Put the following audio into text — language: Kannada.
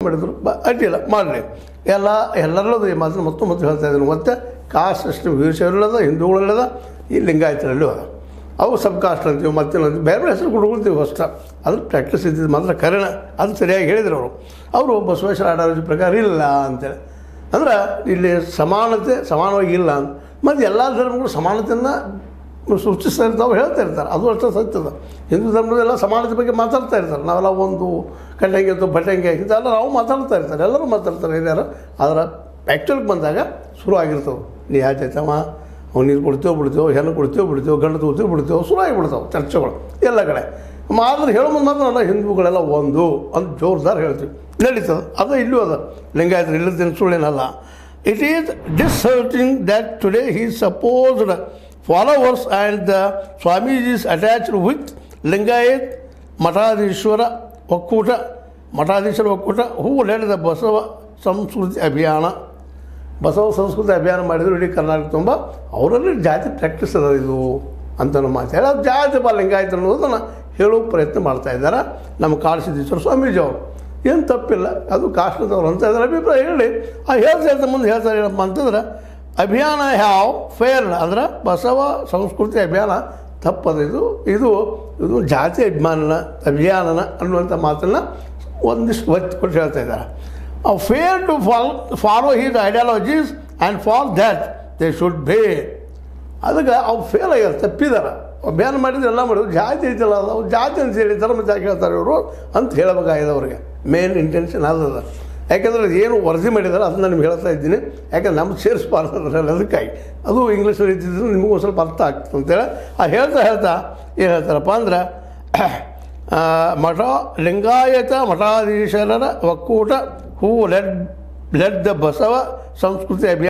ಮಾಡಿದ್ರು ಅಡ್ಡಿಲ್ಲ ಮಾಡಲಿ ಎಲ್ಲರಲ್ಲದು ಮಾತ್ರ ಮತ್ತು ಹೇಳ್ತಾ ಇದ್ದೀನಿ ಮತ್ತು ಕಾಸ್ಟ್ ಸಿಸ್ಟಮ್ ವೀರಶೈವರಲ್ಲದ ಹಿಂದೂಗಳಲ್ಲದ ಈ ಲಿಂಗಾಯತರಲ್ಲೂ ಅದ ಅವು ಸಬ್ ಕಾಸ್ಟ್ ಅಂತೀವಿ ಮತ್ತೇನಂತೀವಿ ಬೇರೆ ಬೇರೆ ಹೆಸರು ಕೊಡ್ಕೊಳ್ತೀವಿ ಅಷ್ಟ ಅದ್ರ ಪ್ರಾಕ್ಟೀಸ್ ಇದ್ದಿದ್ದು ಮಾತ್ರ ಕರೆಣ ಅದು ಸರಿಯಾಗಿ ಹೇಳಿದ್ರು ಅವರು ಬಸವೇಶ್ವರ ಆಡಳಿತ ಪ್ರಕಾರ ಇಲ್ಲ ಅಂತೇಳಿ ಅಂದ್ರೆ ಇಲ್ಲಿ ಸಮಾನವಾಗಿ ಇಲ್ಲ ಅಂತ ಮತ್ತು ಎಲ್ಲ ಧರ್ಮಗಳು ಸಮಾನತೆಯನ್ನು ಸೂಚಿಸ್ತಾ ಇರ್ತಾವೆ ಹೇಳ್ತಾ ಇರ್ತಾರೆ ಅದು ಅಷ್ಟೇ ಸತ್ಯದ ಹಿಂದೂ ಧರ್ಮದೆಲ್ಲ ಸಮಾನತೆ ಬಗ್ಗೆ ಮಾತಾಡ್ತಾ ಇರ್ತಾರೆ ನಾವೆಲ್ಲ ಒಂದು ಕಂಡಂಗೆ ಅಥವಾ ಬಟ್ಟಂಗೆ ಇಂಥೆಲ್ಲ ನಾವು ಮಾತಾಡ್ತಾ ಇರ್ತಾರೆ ಎಲ್ಲರೂ ಮಾತಾಡ್ತಾರೆ ಹಿರಿಯರು ಅದರ ಆ್ಯಕ್ಚುಲಿಗೆ ಬಂದಾಗ ಶುರು ಆಗಿರ್ತವೆ ನೀ ಯಾಚೈತವ ಅವ್ನು ನೀರು ಕೊಡ್ತೇವೆ ಬಿಡ್ತೇವೆ ಹೆಣ್ಣು ಕೊಡ್ತೇವೆ ಬಿಡ್ತೇವೆ ಗಂಡು ತಗೋತೇವೆ ಬಿಡ್ತೇವೆ ಶುರು ಆಗಿಬಿಡ್ತಾವೆ ಚರ್ಚೆಗಳು ಎಲ್ಲ ಕಡೆ ಆದ್ರೆ ಹೇಳೋ ಮುಂದೆ ಮಾತ್ರ ಅಲ್ಲ ಹಿಂದೂಗಳೆಲ್ಲ ಒಂದು ಅಂತ ಜೋರ್ದಾರ್ ಹೇಳ್ತೀವಿ ನಡೀತದೆ ಅದು ಇಲ್ಲೂ ಅದ ಲಿಂಗಾಯತರು ಇಲ್ಲದೇನು ಸುಳ್ಳೇನಲ್ಲ it is disheartening that today he supposed followers and the Swamiji is attached with Lingayat Matadishwara Vakkuta who led the Basava Samskruti Abhiyana Basava ಸಂಸ್ಕೃತಿ ಅಭಿಯಾನ ಮಾಡಿದ್ರು ಇಡೀ ಕರ್ನಾಟಕ ತುಂಬ ಅವರಲ್ಲಿ ಜಾತಿ ಪ್ರಾಕ್ಟೀಸ್ ಅದ ಇದು ಅಂತ ನಮ್ಮ ಮಾತಾಡಿ ಅದು ಜಾತಿ ಲಿಂಗಾಯತ ಅನ್ನೋದನ್ನು ಹೇಳೋ ಪ್ರಯತ್ನ ಮಾಡ್ತಾ ಇದ್ದಾರೆ ನಮ್ಮ ಕಾಳಸಿದ್ದೇಶ್ವರ ಸ್ವಾಮೀಜಿ ಅವರು ಏನು ತಪ್ಪಿಲ್ಲ ಅದು ಕಾಶ್ಮೀರದವ್ರು ಅಂತ ಇದ್ದಾರೆ ಅಭಿಪ್ರಾಯ ಹೇಳಿ ಹೇಳ್ತಾ ಮುಂದೆ ಹೇಳ್ತಾರೆ ಏನಪ್ಪ ಅಂತಂದ್ರೆ ಅಭಿಯಾನ ಹ್ಯಾವ್ ಫೇರ್ಡ್ ಅಂದ್ರೆ ಬಸವ ಸಂಸ್ಕೃತಿ ಅಭಿಯಾನ ತಪ್ಪದ ಇದು ಜಾತಿ ಅಭಿಯಾನನ ಅನ್ನುವಂಥ ಮಾತನ್ನು ಒಂದಿಷ್ಟು ಒತ್ತು ಕೊಟ್ಟು ಹೇಳ್ತಾ ಇದ್ದಾರೆ fair to follow his ideologies and for that they should be ಅದಕ್ಕೆ ಅವ್ರು ಫೇಲ್ ಆಗ್ಯಾರ ತಪ್ಪಿದಾರೆ ಅಭಿಯಾನ ಮಾಡಿದ್ರೆ ಎಲ್ಲ ಮಾಡಿದ್ರು ಜಾತಿ ಐತಲ್ಲ ಅವ್ರು ಜಾತಿ ಅಂತ ಹೇಳಿ ಧರ್ಮ ಜಾತಿ ಹೇಳ್ತಾರೆ ಇವರು ಅಂತ ಹೇಳಬೇಕಾಗಿದೆ ಅವ್ರಿಗೆ ಮೇನ್ ಇಂಟೆನ್ಷನ್ ಅದದ ಯಾಕೆಂದರೆ ಅದು ಏನು ವರದಿ ಮಾಡಿದ್ದಾರೆ ಅದನ್ನು ನಿಮ್ಗೆ ಹೇಳ್ತಾ ಇದ್ದೀನಿ ಯಾಕಂದ್ರೆ ನಮ್ಗೆ ಸೇರಿಸ್ಬಾರ್ದು ಅದಕ್ಕಾಗಿ ಅದು ಇಂಗ್ಲೀಷಲ್ಲಿ ಇದ್ದಿದ್ರು ನಿಮಗೂ ಒಂದು ಸ್ವಲ್ಪ ಅರ್ಥ ಆಗ್ತದೆ ಅಂತೇಳಿ ಹೇಳ್ತಾ ಏನು ಹೇಳ್ತಾರಪ್ಪ ಅಂದ್ರೆ ಲಿಂಗಾಯತ ಮಠಾಧೀಶರ ಒಕ್ಕೂಟ ಹೂ ಲೆಡ್ ದ ಬಸವ ಸಂಸ್ಕೃತಿ ಅಭಿಯಾನ